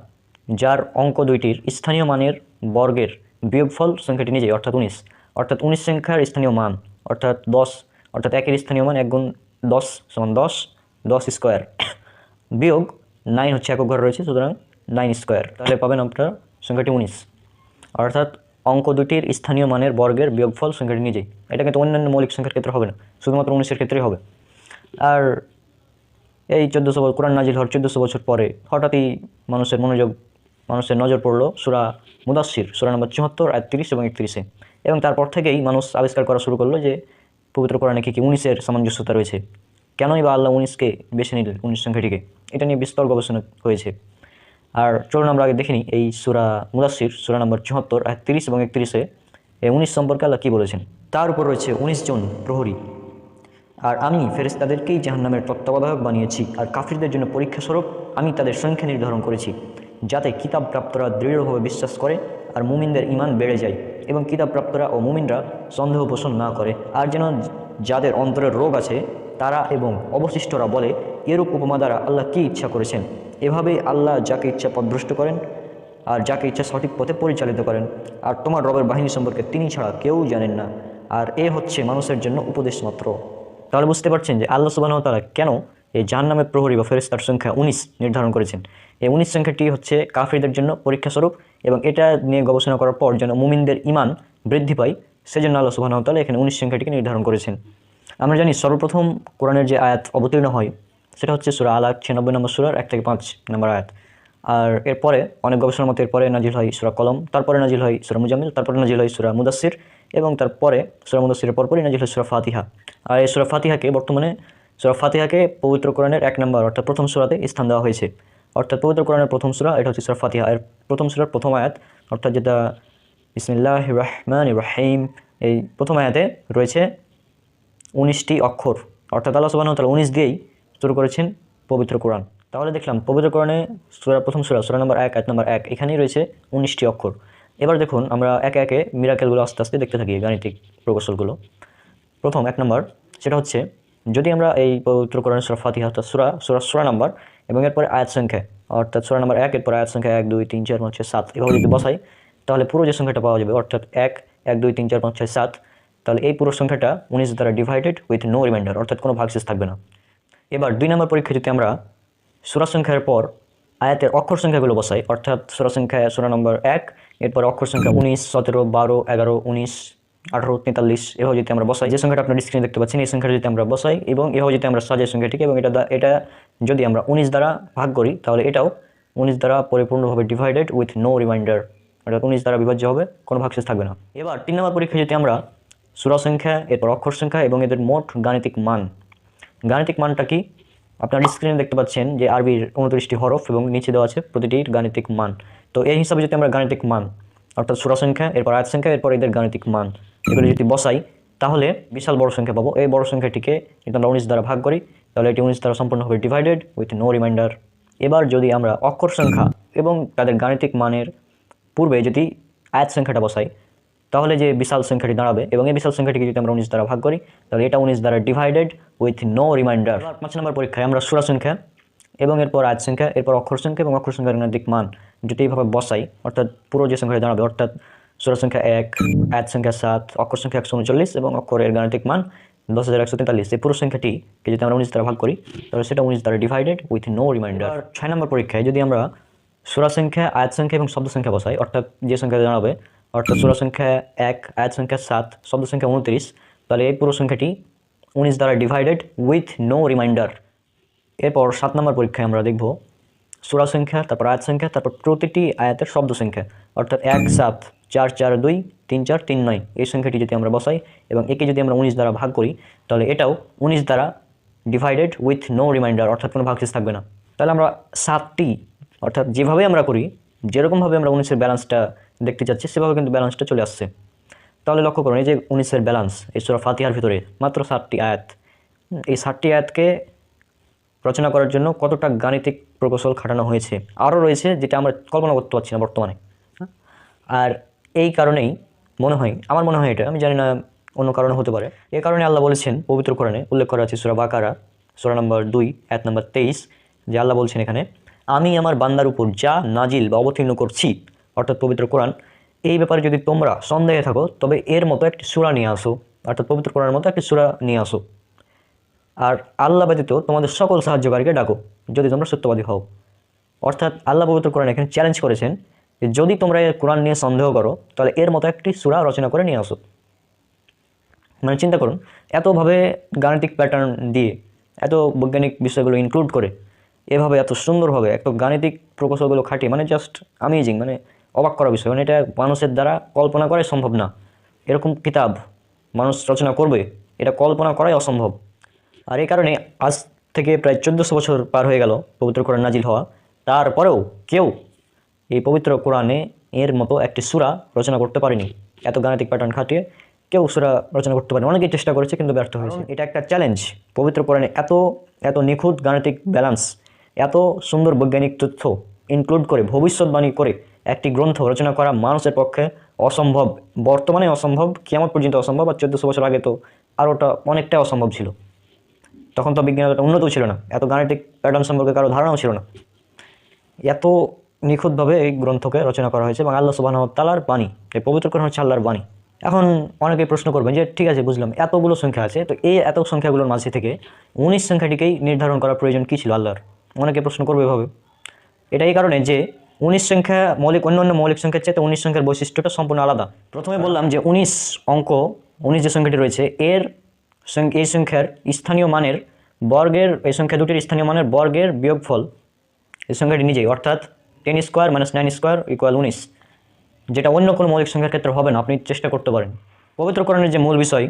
যার অঙ্ক দুইটির স্থানীয় মানের বর্গের বিয়োগফল সংখ্যাটি নিজেই, অর্থাৎ 19। অর্থাৎ 19 সংখ্যার স্থানীয় মান অর্থাৎ 10, অর্থাৎ একের স্থানীয় মান 1 গুণ 10 সমান 10, 10 স্কোয়ার বিয়োগ 9 হচ্ছে একক ঘরে রয়েছে, সুতরাং 9 স্কোয়ার, তাহলে পাবেন আপনার সংখ্যাটি 19। অর্থাৎ অঙ্ক দুটির স্থানীয় মানের বর্গের বিয়োগফল সংখ্যাটি নিজেই। এটা কিন্তু অন্যান্য মৌলিক সংখ্যার ক্ষেত্রে হবে না, শুধুমাত্র 19-এর ক্ষেত্রেই হবে। আর এই 1400 কোরআন নাজিল হওয়ার 1400 বছর পরে হঠাৎই মানুষের নজর পড়লো সূরা মুদাসসির, সূরা নম্বর 74 আয়াত 30 এবং 31-এ, এবং তারপর থেকেই মানুষ আবিষ্কার করা শুরু করলো যে পবিত্র কোরআনে কি 19-এর সামঞ্জস্যতা রয়েছে, কেনই বা আল্লাহ 19কে বেছে নিলেন, 19 সংখ্যাটিকে। এটা নিয়ে বিস্তর গবেষণা হয়েছে। আর চলুন আমরা আগে দেখিনি এই সূরা মুদাসসির সূরা নম্বর 74 আয়াত 30 এবং 31-এ এই 19 সম্পর্কে আল্লাহ কী বলেছেন। তার উপর রয়েছে 19 জন প্রহরী, আর আমি ফেরেশতাদেরকেই জাহান্নামের তত্ত্বাবধায়ক বানিয়েছি, আর কাফিরদের জন্য পরীক্ষাস্বরূপ আমি তাদের সংখ্যা নির্ধারণ করেছি, যাতে কিতাবপ্রাপ্তরা দৃঢ়ভাবে বিশ্বাস করে আর মুমিনদের ঈমান বেড়ে যায়, এবং কিতাবপ্রাপ্তরা ও মুমিনরা সন্দেহ পোষণ না করে। আর যেন যাদের অন্তরের রোগ আছে তারা এবং অবশিষ্টরা বলে, এরূপ উপমা দ্বারা আল্লাহ কী ইচ্ছা করেছেন। এভাবেই আল্লাহ যাকে ইচ্ছা পথভ্রষ্ট করেন আর যাকে ইচ্ছা সঠিক পথে পরিচালিত করেন, আর তোমার রবের বাহিনী সম্পর্কে তিনি ছাড়া কেউ জানেন না, আর এ হচ্ছে মানুষের জন্য উপদেশ মাত্র। তাহলে বুঝতে পারছেন যে আল্লাহ সুবহানাহু ওয়া তাআলা কেন এই জাহান্নামের প্রহরী বা ফেরেশতার সংখ্যা 19 নির্ধারণ করেছেন। এই 19 সংখ্যাটি হচ্ছে কাফিরদের জন্য পরীক্ষাস্বরূপ, এবং এটা নিয়ে গবেষণা করার পর যেন মুমিনদের ঈমান বৃদ্ধি পায়, সেজন্য আল্লাহ সুবহানাহু ওয়া তাআলা এখানে 19 সংখ্যাটিকে নির্ধারণ করেছেন। আমরা জানি সর্বপ্রথম কোরআনের যে আয়াত অবতীর্ণ হয় সেটা হচ্ছে সূরা আলাক 96 নম্বর সূরার 1 থেকে 5 নম্বর আয়াত। আর এরপরে অনেক গবেষণার মতে এরপরে নাজিল হয় সূরা কলম, তারপরে নাজিল হয় সূরা মুজাম্মিল, তারপরে নাজিল হয় সূরা মুদাসসির, এবং তারপরে সূরা মুদাসসিরের পরপরই নাজিল হয় সূরা ফাতিহা। আর এই সূরা ফাতিহাকে পবিত্র কোরআনের 1 নম্বর অর্থাৎ প্রথম সূরাতে স্থান দেওয়া হয়েছে। অর্থাৎ পবিত্র কোরআনের প্রথম সূরা এটা হচ্ছে সূরা ফাতিহা, এর প্রথম সূরার প্রথম আয়াত, অর্থাৎ যেটা বিসমিল্লাহির রহমানির রহিম, এই প্রথম আয়াতে রয়েছে 19টি অক্ষর, অর্থাৎ আল্লাহ সুবহানাহু ওয়া তাআলা 19 দিয়েই শুরু করেছেন পবিত্র কোরআন। তাহলে দেখলাম পবিত্র কোরআনে প্রথম সূরা নম্বর 1 আয়াত নম্বর 1 এখানেই রয়েছে 19টি অক্ষর। এবার দেখুন আমরা একে একে মিরাকেলগুলো আস্তে আস্তে দেখতে থাকি, গাণিতিক প্রকৌশলগুলো। প্রথম 1 নম্বর সেটা হচ্ছে, যদি আমরা এই পবিত্র কোরআনের সূরা ফাতিহা অর্থাৎ সূরা নাম্বার এবং এরপরে আয়াত সংখ্যা অর্থাৎ সূরা নাম্বার 1 এরপর আয়াত সংখ্যা 1 2 3 4 5 6 7 এভাবে যদি বসাই তাহলে পুরো যে সংখ্যাটা পাওয়া যাবে অর্থাৎ 1 1 2 3 4 5 6 7, তাহলে এই পুরো সংখ্যাটা 19 দ্বারা ডিভাইডেড উইথ নো রিমাইন্ডার, অর্থাৎ কোনো ভাগশেষ থাকবে না। এবার 2 নম্বর পরীক্ষা যদি আমরা সূরা সংখ্যার পর আয়াতের অক্ষর সংখ্যাগুলো বসাই, অর্থাৎ সূরা নম্বর 1 এরপর অক্ষর সংখ্যা 19 17 12 11 19 18 43 এভাবে যদি আমরা বসাই, যে সংখ্যাটা আপনার স্ক্রিনে দেখতে পাচ্ছেন এই সংখ্যাটা যদি আমরা বসাই এবং এভাবে যদি আমরা সাজাই সংখ্যাটিকে, এবং এটা যদি আমরা 19 দ্বারা ভাগ করি তাহলে এটাও 19 দ্বারা পরিপূর্ণভাবে ডিভাইডেড উইথ নো রিমাইন্ডার, অর্থাৎ 19 দ্বারা বিভাজ্য হবে, কোনো ভাগশেষ থাকবে না। এবার 3 নম্বর পরীক্ষা যদি আমরা সূরা সংখ্যা এরপর অক্ষর সংখ্যা এবং এদের মোট গাণিতিক মানটা কি আপনার স্ক্রিনে দেখতে পাচ্ছেন যে আরবির 29টি হরফ এবং নিচে দেওয়া আছে প্রতিটির গাণিতিক মান। তো এই হিসাবে যদি আমরা গাণিতিক মান অর্থাৎ সূরা সংখ্যা এরপর আয়াত সংখ্যা এরপর এদের গাণিতিক মান এগুলো যদি বসাই তাহলে বিশাল বড় সংখ্যা পাবো। এই বড় সংখ্যাটিকে যদি আমরা 19 দ্বারা ভাগ করি তাহলে এটি 19 দ্বারা সম্পূর্ণভাবে ডিভাইডেড উইথ নো রিমাইন্ডার। এবার যদি আমরা অক্ষর সংখ্যা এবং তাদের গাণিতিক মানের পূর্বে যদি আয়াত সংখ্যাটা বসাই তাহলে যে বিশাল সংখ্যাটি দাঁড়াবে, এবং এই বিশাল সংখ্যাটিকে যদি আমরা 19 দ্বারা ভাগ করি তাহলে এটা 19 দ্বারা ডিভাইডেড উইথ নো রিমাইন্ডার। 5 নম্বর পরীক্ষায় আমরা সূরা সংখ্যা এবং এরপর আয়াত সংখ্যা এরপর অক্ষর সংখ্যা এবং অক্ষর সংখ্যার গাণিতিক মান যদি এইভাবে বসাই, অর্থাৎ পুরো যে সংখ্যাটি দাঁড়াবে অর্থাৎ সূরা সংখ্যা 1 আয়াত সংখ্যা 7 অক্ষর সংখ্যা 139 এবং অক্ষরের গাণিতিক মান 10143, এই পুরো সংখ্যাটিকে যদি আমরা 19 দ্বারা ভাগ করি তাহলে সেটা 19 দ্বারা ডিভাইডেড উইথ নো রিমাইন্ডার। 6 নম্বর পরীক্ষায় যদি আমরা সূরা সংখ্যা আয়াত সংখ্যা এবং শব্দ সংখ্যা বসাই, অর্থাৎ যে সংখ্যাটি দাঁড়াবে অর্থাৎ সূরা সংখ্যা 1 আয়াত সংখ্যা 7 শব্দ সংখ্যা 29, তাহলে এই পুরো সংখ্যাটি 19 দ্বারা ডিভাইডেড উইথ নো রিমাইন্ডার। এরপর 7 নম্বর পরীক্ষায় আমরা দেখব সূরা সংখ্যা, তারপর আয়াত সংখ্যা, তারপর প্রতিটি আয়াতের শব্দ সংখ্যা, অর্থাৎ 1 7 4 4 2 3 4 3 9 এই সংখ্যাটি যদি আমরা বসাই এবং একে যদি আমরা 19 দ্বারা ভাগ করি, তাহলে এটাও 19 দ্বারা ডিভাইডেড উইথ নো রিমাইন্ডার, অর্থাৎ কোনো ভাগশেষ থাকবে না। তাহলে আমরা 7টি, অর্থাৎ যেভাবে আমরা করি, যেরকমভাবে আমরা 19-এর ব্যালেন্সটা দেখতে চাচ্ছি সেভাবে কিন্তু ব্যালেন্সটা চলে আসছে। তাহলে লক্ষ্য করুন, এই যে 19-এর ব্যালেন্স এই সূরা ফাতিহার ভিতরে মাত্র 7টি আয়াত। এই 7টি আয়াতকে রচনা করার জন্য কতটা গাণিতিক প্রকৌশল খাটানো হয়েছে আরও রয়েছে, যেটা আমরা কল্পনা করতে পারছি না বর্তমানে। আর এই কারণেই আমার মনে হয় এটা, আমি জানি না অন্য কারণে হতে পারে, এ কারণে আল্লাহ বলেছেন পবিত্র কোরআনে, উল্লেখ করা আছে সূরা বাকারা সূরা নম্বর 2 আয়াত নম্বর 23, যে আল্লাহ বলছেন এখানে, আমি আমার বান্দার উপর যা নাজিল বা অবতীর্ণ করছি, অর্থাৎ পবিত্র কোরআন, এই ব্যাপারে যদি তোমরা সন্দেহে থাকো তবে এর মতো একটি সূরা নিয়ে আসো, অর্থাৎ পবিত্র কোরআনের মতো একটি সূরা নিয়ে আসো, আর আল্লাহ ব্যতীত তোমাদের সকল সাহায্যকারীকে ডাকো যদি তোমরা সত্যবাদী হও। অর্থাৎ আল্লাহ পবিত্র কোরআন এখানে চ্যালেঞ্জ করেছেন যে যদি তোমরা এই কোরআন নিয়ে সন্দেহ করো তাহলে এর মতো একটি সূরা রচনা করে নিয়ে আসো। মানে চিন্তা করুন, এতভাবে গাণিতিক প্যাটার্ন দিয়ে, এত বৈজ্ঞানিক বিষয়গুলো ইনক্লুড করে, এভাবে এত সুন্দরভাবে এত গাণিতিক প্রকৌশলগুলো খাটিয়ে, মানে জাস্ট অ্যামেজিং, মানে অবাক করা বিষয়। মানে এটা মানুষের দ্বারা কল্পনা করাই সম্ভব না। এরকম কিতাব মানুষ রচনা করবে, এটা কল্পনা করাই অসম্ভব। আর এই কারণে আজ থেকে প্রায় 1400 বছর পার হয়ে গেল পবিত্র কোরআন নাজিল হওয়া, তারপরেও কেউ এই পবিত্র কোরআনে এর মতো একটি সূরা রচনা করতে পারেনি। এত গাণিতিক প্যাটার্ন খাটিয়ে কেউ সূরা রচনা করতে পারেনি। অনেকেই চেষ্টা করেছে কিন্তু ব্যর্থ হয়েছে। এটা একটা চ্যালেঞ্জ। পবিত্র কোরআনে এত নিখুঁত গাণিতিক ব্যালেন্স, এত সুন্দর বৈজ্ঞানিক তথ্য ইনক্লুড করে, ভবিষ্যৎবাণী করে একটি গ্রন্থ রচনা করা মানুষের পক্ষে অসম্ভব। বর্তমানে অসম্ভব, কিয়ামত পর্যন্ত অসম্ভব, আর 1400 বছর আগে তো আরোটা অনেকটাই অসম্ভব ছিল। তখন তো বিজ্ঞান এতটা উন্নতও ছিল না, এত গাণিতিক প্যাটার্ন সম্পর্কে কারো ধারণাও ছিল না। এত নিখুঁতভাবে এই গ্রন্থকে রচনা করা হয়েছে এবং আল্লাহ সুবহানাহু ওয়া তাআলার বাণী, এই পবিত্র কোরআন হচ্ছে আল্লাহর বাণী। এখন অনেকেই প্রশ্ন করবেন যে ঠিক আছে, বুঝলাম এতগুলো সংখ্যা আছে, তো এই এত সংখ্যাগুলোর মাঝে থেকে 19 সংখ্যাটিকেই নির্ধারণ করার প্রয়োজন কী ছিল আল্লাহর? অনেকে প্রশ্ন করবে এভাবে। এটা এই কারণে যে 19 সংখ্যা অন্যান্য মৌলিক সংখ্যার চাইতে 19 সংখ্যার বৈশিষ্ট্যটা সম্পূর্ণ আলাদা। প্রথমে বললাম যে 19 যে সংখ্যাটি রয়েছে এই সংখ্যার স্থানীয় মানের বর্গের, এই সংখ্যা দুটির স্থানীয় মানের বর্গের বিয়োগফল এই সংখ্যাটি নিজেই, অর্থাৎ 10 স্কোয়ার মাইনাস 9 স্কোয়ার ইকুয়াল 19, যেটা অন্য কোনো মৌলিক সংখ্যার ক্ষেত্রে হবে না। আপনি চেষ্টা করতে পারেন। পবিত্র কোরআনের যে মূল বিষয়,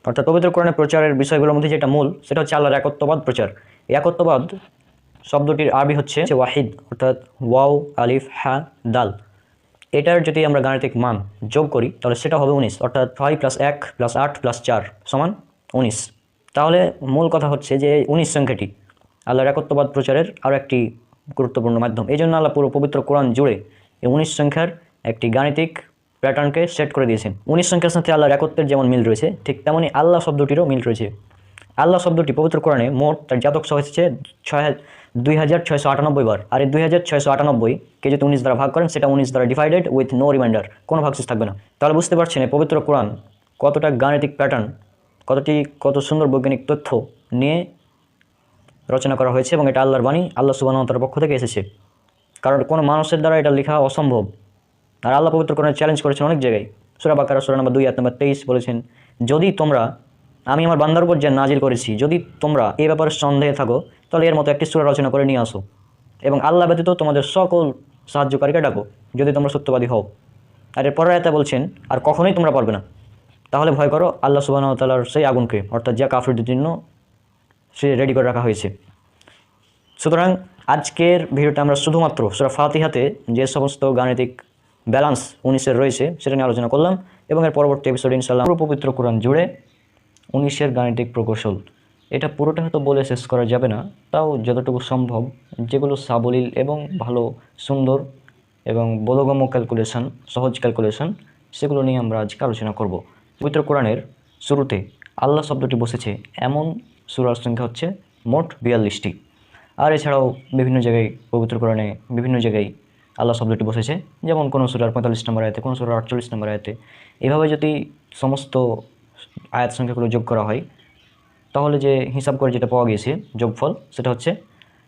অর্থাৎ পবিত্র কোরআনের প্রচারের বিষয়গুলোর মধ্যে যেটা মূল, সেটা হচ্ছে আল্লাহর একত্ববাদ প্রচার। এই একত্ববাদ শব্দটির আরবি হচ্ছে ওয়াহিদ, অর্থাৎ ওয়াও আলিফ হা দাল। এটার যদি আমরা গাণিতিক মান যোগ করি তাহলে সেটা হবে 19, অর্থাৎ 6 + 1 + 8 + 4 = 19। তাহলে মূল কথা হচ্ছে যে 19 সংখ্যাটি আল্লাহর একত্ববাদ প্রচারের আরও একটি গুরুত্বপূর্ণ মাধ্যম। এই জন্য আল্লাহ পুরো পবিত্র কোরআন জুড়ে এই 19 সংখ্যার একটি গাণিতিক প্যাটার্নকে সেট করে দিয়েছেন। 19 সংখ্যার সাথে আল্লাহর একত্বের যেমন মিল রয়েছে, ঠিক তেমনই আল্লাহ শব্দটিরও মিল রয়েছে। আল্লাহ শব্দটি পবিত্র কোরআনে মোট তার জাতক সহ এসেছে 2698 বার। আর এই 2698কে যদি 19 দ্বারা ভাগ করেন, সেটা 19 দ্বারা ডিভাইডেড উইথ নো রিমাইন্ডার, কোনো ভাগশেষ থাকবে না। তাহলে বুঝতে পারছেন এই পবিত্র কোরআন কতটা গাণিতিক প্যাটার্ন, কত সুন্দর বৈজ্ঞানিক তথ্য নিয়ে রচনা করা হয়েছে, এবং এটা আল্লাহর বাণী, আল্লাহ সুবহানাহু ওয়া তাআলার পক্ষ থেকে এসেছে। কারণ কোনো মানুষের দ্বারা এটা লেখা অসম্ভব। আর আল্লাহ পবিত্র কোরআনে চ্যালেঞ্জ করেছেন অনেক জায়গায়। সূরা বাকারা সূরা নম্বর 2 আয়াত নম্বর 23 বলেছেন, যদি তোমরা, আমি আমার বান্দার উপর যা নাজিল করেছি, যদি তোমরা এই ব্যাপারে সন্দেহে থাকো তাহলে এর মতো একটি সূরা রচনা করে নিয়ে আসো, এবং আল্লাহ ব্যতীত তোমাদের সকল সাহায্যকারীকে ডাকো যদি তোমরা সত্যবাদী হও। আর এর পরের আয়াতে বলছেন, আর কখনোই তোমরা পারবে না। তাহলে ভয় করো আল্লাহ সুবহানাহু ওয়া তাআলার সেই আগুনকে, অর্থাৎ যা কাফিরদের জন্য সে রেডি করে রাখা হয়েছে। সুতরাং আজকের ভিডিওটা আমরা শুধুমাত্র সূরা ফাতিহাতে যে সমস্ত গাণিতিক ব্যালেন্স 19-এর রয়েছে সেটা নিয়ে আলোচনা করলাম, এবং এর পরবর্তী এপিসোডে ইনশাআল্লাহ পুরো পবিত্র কোরআন জুড়ে 19-এর গাণিতিক প্রকৌশল, এটা পুরোটা হয়তো বলে শেষ করা যাবে না, তাও যতটুকু সম্ভব, যেগুলো সাবলীল এবং ভালো সুন্দর এবং বোধগম্য ক্যালকুলেশন, সহজ ক্যালকুলেশন, সেগুলো নিয়ে আমরা আজকে আলোচনা করব। পবিত্র কোরআনের শুরুতে আল্লাহ শব্দটি বসেছে এমন সূরার সংখ্যা হচ্ছে মোট 42টি। আর এছাড়াও বিভিন্ন জায়গায় পবিত্র কোরআনে বিভিন্ন জায়গায় আল্লাহ শব্দটি বসেছে, যেমন কোনো সূরার 45 নম্বর আয়াতে, কোনো সূরার 48 নম্বর আয়াতে। এভাবে যদি সমস্ত আয়াত সংখ্যাগুলো যোগ করা হয় তাহলে যে হিসাব করে যেটা পাওয়া গিয়েছে যোগফল, সেটা হচ্ছে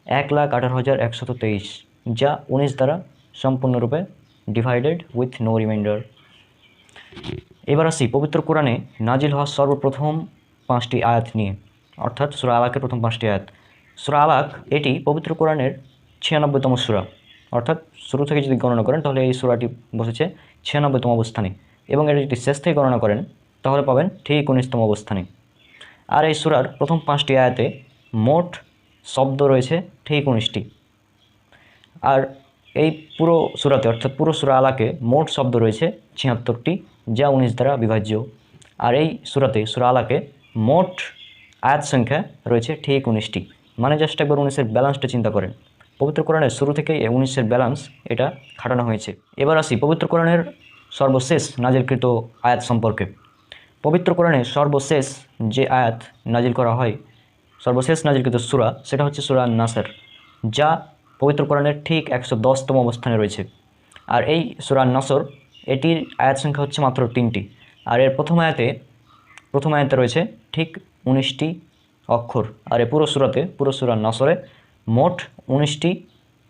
1,18,123, যা 19 দ্বারা সম্পূর্ণরূপে ডিভাইডেড উইথ নো রিমাইন্ডার। এবার আসি পবিত্র কোরআনে নাজিল হওয়া সর্বপ্রথম 5টি আয়াত নিয়ে, অর্থাৎ সূরা আলাকের প্রথম 5টি আয়াত। সূরা আলাক এটি পবিত্র কোরআনের 96তম সূরা, অর্থাৎ শুরু থেকে যদি গণনা করেন তাহলে এই সূরাটি বসেছে 96তম অবস্থানে, এবং এটা যদি শেষ থেকে গণনা করেন তাহলে পাবেন ঠিক 19তম অবস্থানে। আর এই সূরার প্রথম 5টি আয়াতে মোট শব্দ রয়েছে ঠিক 19টি। আর এই পুরো সূরাতে, অর্থাৎ পুরো সূরা আলাকে মোট শব্দ রয়েছে 76টি, যা 19 দ্বারা বিভাজ্য। আর এই সূরাতে, সূরা আলাকে মোট আয়াত সংখ্যা রয়েছে ঠিক 19টি। মানে জাস্ট একবার 19-এর ব্যালেন্সটা চিন্তা করেন। পবিত্র কোরআনের শুরু থেকেই 19-এর ব্যালেন্স এটা খাটানো হয়েছে। এবার আসি পবিত্র কোরআনের সর্বশেষ নাজিলকৃত আয়াত সম্পর্কে। পবিত্র কোরআনের সর্বশেষ যে আয়াত নাজিল করা হয়, সর্বশেষ নাজিলকৃত সূরা, সেটা হচ্ছে সূরা নাসর, যা পবিত্র কোরআনের ঠিক 110তম অবস্থানে রয়েছে। আর এই সূরা নাসর এটির আয়াত সংখ্যা হচ্ছে মাত্র 3টি। আর এর প্রথম আয়াতে রয়েছে ঠিক 19টি অক্ষর। আর এই পুরো সূরা নাসরে মোট 19টি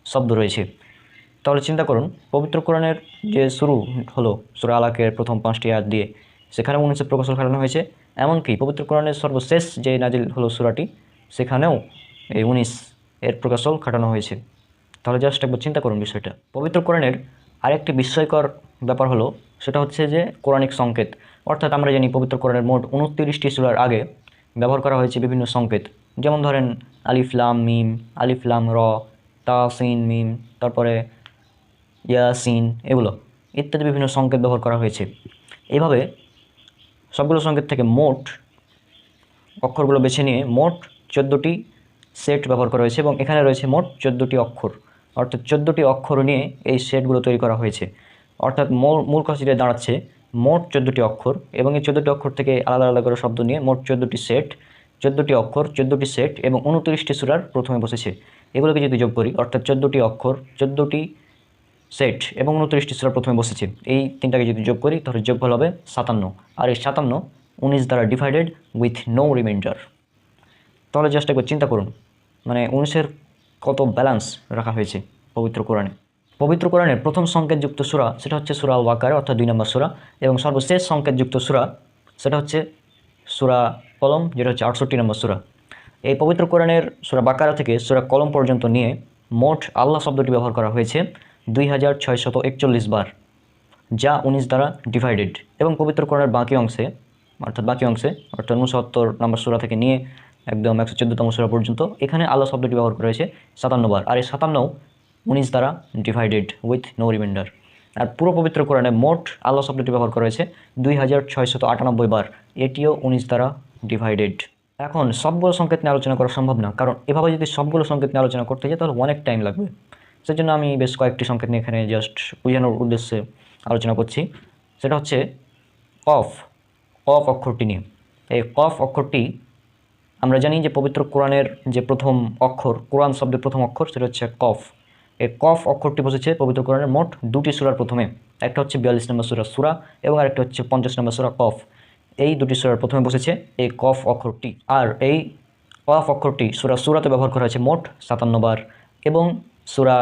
শব্দ রয়েছে। তাহলে চিন্তা করুন, পবিত্র কোরআনের যে শুরু হলো সূরা আলাকের প্রথম 5টি আয়াত দিয়ে, সেখানে 19-এর প্রকৌশল খাটানো হয়েছে। এমনকি পবিত্র কোরআনের সর্বশেষ যে নাজিল হলো সূরাটি, সেখানেও এই 19-এর প্রকৌশল খাটানো হয়েছে। তাহলে জাস্ট একবার চিন্তা করুন বিষয়টা। পবিত্র কোরআনের আরেকটি বিস্ময়কর ব্যাপার হলো, সেটা হচ্ছে যে কোরআনিক সংকেত। অর্থাৎ আমরা জানি পবিত্র কোরআনের মোট 29টি সূরার আগে ব্যবহার করা হয়েছে বিভিন্ন সংকেত। যেমন ধরেন আলিফ লাম মিম, আলিফ লাম র, তা সিন মিম, তারপরে ইয়াসিন, এগুলো ইত্যাদি বিভিন্ন সংকেত ব্যবহার করা হয়েছে। এইভাবে সবগুলো সংকেত থেকে মোট অক্ষরগুলো বেছে নিয়ে মোট 14টি সেট ব্যবহার করা হয়েছে, এবং এখানে রয়েছে মোট 14টি অক্ষর। অর্থাৎ 14টি অক্ষর নিয়ে এই সেটগুলো তৈরি করা হয়েছে। অর্থাৎ মূল কথাটিতে দাঁড়াচ্ছে মোট 14টি অক্ষর, এবং এই 14টি অক্ষর থেকে আলাদা আলাদা করে শব্দ নিয়ে মোট 14টি সেট, 14টি অক্ষর, 14টি সেট এবং 29টি সূরার প্রথমে বসেছে। এগুলোকে যদি যোগ করি, অর্থাৎ 14টি অক্ষর, 14টি সেট এবং 29টি সূরার প্রথমে বসেছে, এই তিনটাকে যদি যোগ করি তাহলে যোগফল হবে 57। আর এই 57 19 দ্বারা ডিভাইডেড উইথ নো রিমাইন্ডার। তাহলে জাস্ট একবার চিন্তা করুন, মানে 19-এর কত ব্যালেন্স রাখা হয়েছে পবিত্র কোরআনে। পবিত্র কোরআনের প্রথম সংকেতযুক্ত সূরা সেটা হচ্ছে সূরা আল বাকারা, অর্থাৎ 2 নম্বর সূরা, এবং সর্বশেষ সংকেতযুক্ত সূরা সেটা হচ্ছে সূরা কলম, যেটা হচ্ছে 68 নম্বর সূরা। এই পবিত্র কোরআনের সূরা বাকারা থেকে সূরা কলম পর্যন্ত নিয়ে মোট আল্লাহ শব্দটি ব্যবহার করা হয়েছে 2641 বার, যা 19 দ্বারা ডিভাইডেড। এবং পবিত্র কোরআনের বাকি অংশে, অর্থাৎ 69 নম্বর সূরা থেকে নিয়ে একদম 114তম সূরা পর্যন্ত, এখানে আল্লাহ শব্দটি ব্যবহার করা হয়েছে 57 বার। আর এই 57 19 দ্বারা ডিভাইডেড উইথ নো রিমাইন্ডার। আর পুরো পবিত্র কোরআনে মোট আল্লাহ শব্দটি ব্যবহার করা হয়েছে 2698 বার, এটিও 19 দ্বারা ডিভাইডেড। এখন সবগুলো সংকেত নিয়ে আলোচনা করা সম্ভব না, কারণ এভাবে যদি সবগুলো সংকেত নিয়ে আলোচনা করতে যাই তাহলে অনেক টাইম লাগবে। সেজন্য আমি বেশ কয়েকটি সংকেত নিয়ে এখানে জাস্ট বোঝানোর উদ্দেশ্যে আলোচনা করছি। সেটা হচ্ছে কফ অক্ষরটি নিয়ে। এই কফ অক্ষরটি আমরা জানি যে পবিত্র কোরআনের যে প্রথম অক্ষর, কোরআন শব্দের প্রথম অক্ষর, সেটা হচ্ছে কফ। এই কফ অক্ষরটি বসেছে পবিত্র কোরআনের মোট 2টি সূরার প্রথমে। একটা হচ্ছে 42 নম্বর সূরা এবং আরেকটা হচ্ছে 50 নম্বর সূরা কফ। এই 2টি সূরার প্রথমে বসেছে এই কফ অক্ষরটি। আর এই কফ অক্ষরটি সূরাতে ব্যবহার করা হয়েছে মোট 57 বার, এবং সূরা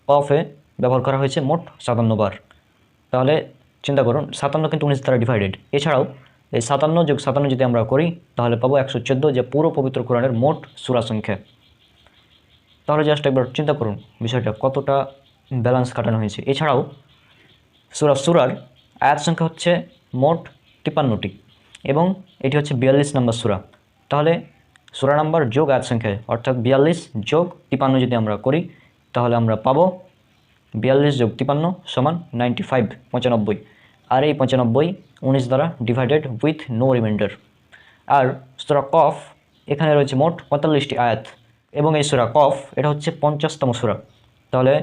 কফে ব্যবহার করা হয়েছে মোট 57 বার। তাহলে চিন্তা করুন, 57 কিন্তু 19 দ্বারা ডিভাইডেড। এছাড়াও এই 57 যোগ 57 যদি আমরা করি তাহলে পাবো 114, যে পুরো পবিত্র কোরআনের মোট সূরা সংখ্যা। তাহলে জাস্ট একবার চিন্তা করুন বিষয়টা কতটা ব্যালেন্স কাটানো হয়েছে। এছাড়াও সূরার আয়াত সংখ্যা হচ্ছে মোট 53টি, এবং এটি হচ্ছে 42 নম্বর সূরা। তাহলে সূরা নাম্বার যোগ আয়াত সংখ্যা, অর্থাৎ 42 যোগ 53 যদি আমরা করি তাহলে আমরা পাবো 42 যোগ 53 সমান 95। আর এই 95 19 দ্বারা ডিভাইডেড উইথ নো রিমাইন্ডার। আর সূরা কফ, এখানে রয়েছে মোট 45টি আয়াত, এবং এই সূরা কফ এটা হচ্ছে 50তম সূরা। তাহলে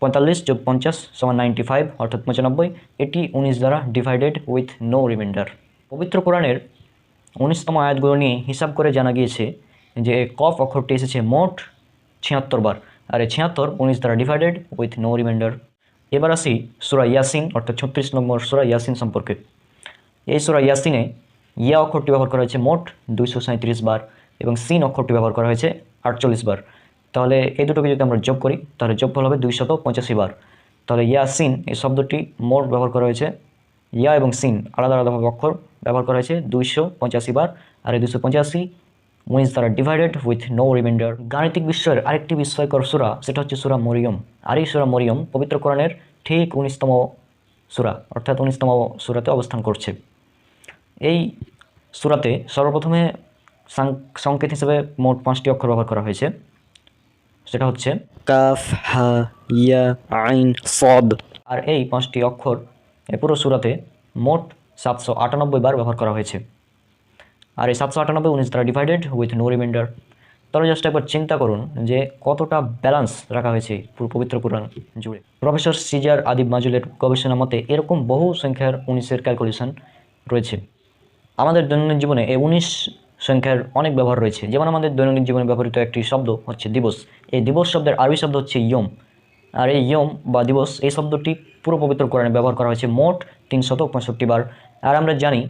45 যোগ 50 সমান 95, অর্থাৎ 95, এটি 19 দ্বারা ডিভাইডেড উইথ নো রিমাইন্ডার। পবিত্র কোরআনের 19তম আয়াতগুলো নিয়ে হিসাব করে জানা গিয়েছে যে কফ অক্ষরটি এসেছে মোট 76 বার, আর এই 76 19 দ্বারা ডিভাইডেড উইথ নো রিমাইন্ডার। এবার আসি সূরা ইয়াসিন, অর্থাৎ 36 নম্বর সূরা ইয়াসিন সম্পর্কে। এই সূরা ইয়াসিনে ইয়া অক্ষরটি ব্যবহার করা হয়েছে মোট 237 বার, এবং সিন অক্ষরটি ব্যবহার করা হয়েছে 48 বার। তাহলে এই দুটোকে যদি আমরা যোগ করি তাহলে যোগফল হবে 285 বার। তাহলে ইয়াসিন এই শব্দটি মোট ব্যবহার করা হয়েছে, ইয়া এবং সিন আলাদা আলাদাভাবে অক্ষর ব্যবহার করা হয়েছে 285 বার, আর এই 285 19 দ্বারা ডিভাইডেড উইথ নো রিমাইন্ডার। গাণিতিক বিষয়ের আরেকটি বিস্ময়কর সূরা, সেটা হচ্ছে সূরা মরিয়ম। আর এই সূরা মরিয়ম পবিত্র কোরআনের ঠিক 19তম সূরা, অর্থাৎ 19তম সূরাতে অবস্থান করছে। এই সূরাতে সর্বপ্রথমে সংকেত হিসেবে মোট 5টি অক্ষর ব্যবহার করা হয়েছে, সেটা হচ্ছে কাফ হা ইয়া আইন সদ। আর এই 5টি অক্ষর এই পুরো সূরাতে মোট 798 বার ব্যবহার করা হয়েছে। আর এই 798 19 দ্বারা ডিভাইডেড উইথ নো রিমাইন্ডার। তাহলে জাস্ট একবার চিন্তা করুন যে কতটা ব্যালেন্স রাখা হয়েছে পুরো পবিত্র কোরআন জুড়ে। প্রফেসর সিজার আদিব মাজুলের গবেষণা মতে এরকম বহু সংখ্যার 19-এর ক্যালকুলেশন রয়েছে। আমাদের দৈনন্দিন জীবনে এই 19 সংখ্যার অনেক ব্যবহার রয়েছে। যেমন আমাদের দৈনন্দিন জীবনে ব্যবহৃত একটি শব্দ হচ্ছে দিবস। এই দিবস শব্দের আরবি শব্দ হচ্ছে ইয়ম। আর এই ইয়ম বা দিবস এই শব্দটি পুরো পবিত্র কোরআনে ব্যবহার করা হয়েছে মোট 365 বার। আর আমরা জানি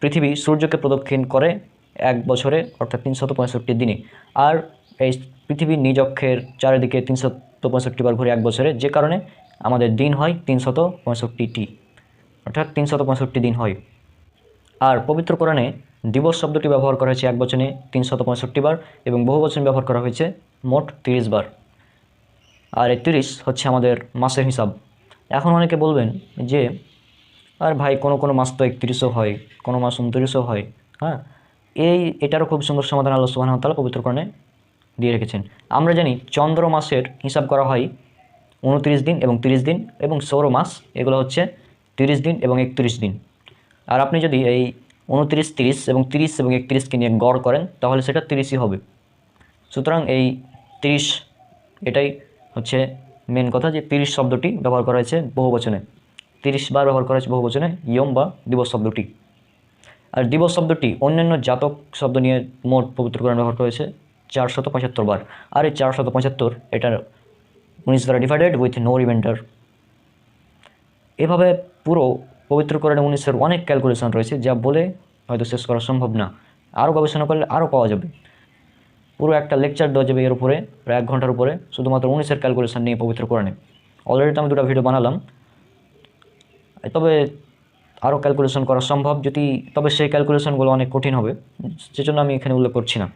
পৃথিবী সূর্যকে প্রদক্ষিণ করে এক বছরে, অর্থাৎ 365 দিনে। আর এই পৃথিবীর নিজ অক্ষের চারিদিকে 365 বার ঘুরে এক বছরে, যে কারণে আমাদের দিন হয় 365টি, অর্থাৎ 365 দিন হয়। আর পবিত্র কোরআনে দিবস শব্দটি ব্যবহার করা হয়েছে এক বচনে 365 বার এবং বহু বচন ব্যবহার করা হয়েছে মোট 30 বার। আর এই 30 হচ্ছে আমাদের মাসের হিসাব। এখন অনেকে বলবেন যে আর ভাই কোনো মাস তো 31ও হয়, কোনো মাস 29ও হয়। হ্যাঁ, এটারও খুব সুন্দর সমাধান আল্লাহ সুবহানাহু ওয়া তাআলা পবিত্র কোরআনে দিয়ে রেখেছেন। আমরা জানি চন্দ্র মাসের হিসাব করা হয় 29 দিন এবং 30 দিন, এবং সৌর মাস এগুলো হচ্ছে 30 দিন এবং 31 দিন। আর আপনি যদি এই 29, 30 এবং 30 এবং 31কে নিয়ে গড় করেন তাহলে সেটা 30ই হবে। সুতরাং এই 30 এটাই হচ্ছে মেন কথা, যে 30 শব্দটি ব্যবহার করা হয়েছে বহু বচনে, 30 বার ব্যবহার করা হয়েছে বহু বচনে ইয়ম বা দিবস শব্দটি। আর দিবস শব্দটি অন্যান্য জাতক শব্দ নিয়ে মোট পবিত্র কোরআন ব্যবহার করা হয়েছে 475 বার। আর এই 475 এটার 19 দ্বারা ডিভাইডেড উইথ নো রিমাইন্ডার। এভাবে পুরো পবিত্র কোরআনে 19-এর অনেক ক্যালকুলেশন রয়েছে, যা বলে হয়তো শেষ করা সম্ভব না। আরও গবেষণা করলে আরও পাওয়া যাবে, পুরো একটা লেকচার দেওয়া যাবে এর উপরে, প্রায় 1 ঘন্টার উপরে, শুধুমাত্র 19-এর ক্যালকুলেশন নিয়ে পবিত্র কোরআনে। অলরেডি তো আমি 2টা ভিডিও বানালাম, তবে আরও ক্যালকুলেশন করা সম্ভব তবে সেই ক্যালকুলেশনগুলো অনেক কঠিন হবে, সেজন্য আমি এখানে উল্লেখ করছি না।